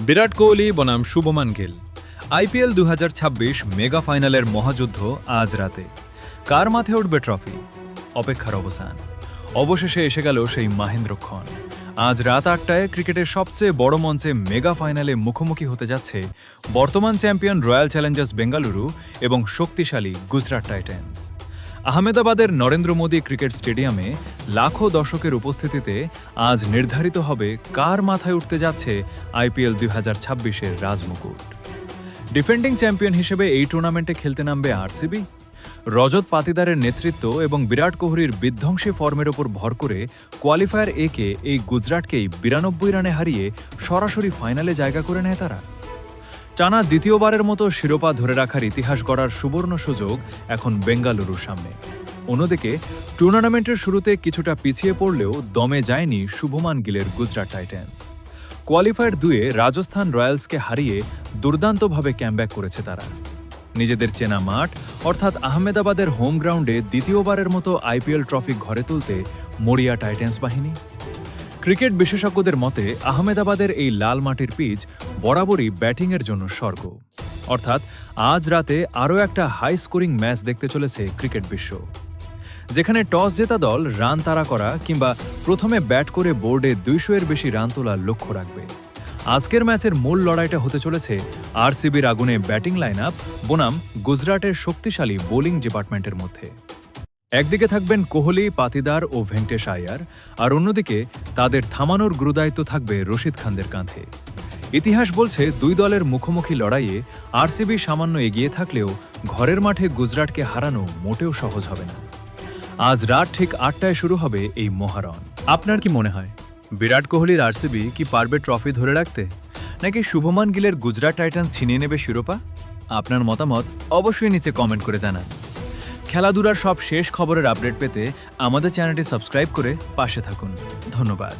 বিরাট কোহলি বনাম Shubman Gill. IPL ২০২৬ mega ফাইনালের মহাযুদ্ধ আজ রাতে। কার মাঠে উঠবে ট্রফি? অপেক্ষার অবসান। অবশেষে এসে গেল সেই মাহেন্দ্রক্ষণ। আজ রাত ৮টায় ক্রিকেটের সবচেয়ে বড় মঞ্চে মেগা ফাইনালে মুখোমুখি হতে যাচ্ছে বর্তমান চ্যাম্পিয়ন রয়্যাল চ্যালেঞ্জার্স বেঙ্গালুরু এবং শক্তিশালী গুজরাট টাইটান্স। আহমেদাবাদের নরেন্দ্র মোদী ক্রিকেট স্টেডিয়ামে লাখো দর্শকের উপস্থিতিতে আজ নির্ধারিত হবে কার মাথায় উঠতে যাচ্ছে আইপিএল ২০২৬-এর রাজমুকুট। ডিফেন্ডিং চ্যাম্পিয়ন হিসেবে এই টুর্নামেন্টে খেলতে নামবে আরসিবি। রজত পাতিদারের নেতৃত্ব এবং বিরাট কোহলির বিধ্বংসী ফর্মের ওপর ভর করে কোয়ালিফায়ার একে এই গুজরাটকেই ৯২ রানে হারিয়ে সরাসরি ফাইনালে জায়গা করে নেয় তারা। টানা দ্বিতীয়বারের মতো শিরোপা ধরে রাখার ইতিহাস গড়ার সুবর্ণ সুযোগ এখন বেঙ্গালুরুর সামনে। অন্যদিকে টুর্নামেন্টের শুরুতে কিছুটা পিছিয়ে পড়লেও দমে যায়নি শুভমান গিলের গুজরাট টাইটান্স। কোয়ালিফায়ার ২-এ রাজস্থান রয়্যালসকে হারিয়ে দুর্দান্তভাবে ক্যামব্যাক করেছে তারা। নিজেদের চেনা মাঠ অর্থাৎ আহমেদাবাদের হোম গ্রাউন্ডে দ্বিতীয়বারের মতো আইপিএল ট্রফি ঘরে তুলতে মরিয়া টাইটান্স বাহিনী। ক্রিকেট বিশেষজ্ঞদের মতে আহমেদাবাদের এই লাল মাটির পিচ বরাবরই ব্যাটিংয়ের জন্য স্বর্গ। অর্থাৎ আজ রাতে আরও একটা হাই স্কোরিং ম্যাচ দেখতে চলেছে ক্রিকেট বিশ্ব, যেখানে টস জেতা দল রান তাড়া করা কিংবা প্রথমে ব্যাট করে বোর্ডে ২০০-এর বেশি রান তোলার লক্ষ্য রাখবে। আজকের ম্যাচের মূল লড়াইটা হতে চলেছে আরসিবির আগুনে ব্যাটিং লাইন আপ বনাম গুজরাটের শক্তিশালী বোলিং ডিপার্টমেন্টের মধ্যে। একদিকে থাকবেন কোহলি, পাতিদার ও ভেঙ্কটেশ আয়ার, আর অন্যদিকে তাদের থামানোর গুরুদায়িত্ব থাকবে রশিদ খানদের কাঁধে। ইতিহাস বলছে দুই দলের মুখোমুখি লড়াইয়ে আরসিবি সামান্য এগিয়ে থাকলেও ঘরের মাঠে গুজরাটকে হারানো মোটেও সহজ হবে না। আজ রাত ঠিক ৮টায় শুরু হবে এই মহারণ। আপনার কি মনে হয়, বিরাট কোহলির আরসিবি কি পারবে ট্রফি ধরে রাখতে, নাকি শুভমান গিলের গুজরাট টাইটান্স ছিনিয়ে নেবে শিরোপা? আপনার মতামত অবশ্যই নিচে কমেন্ট করে জানান। খেলাধুলার সব শেষ খবরের আপডেট পেতে আমাদের চ্যানেলটি সাবস্ক্রাইব করে পাশে থাকুন। ধন্যবাদ।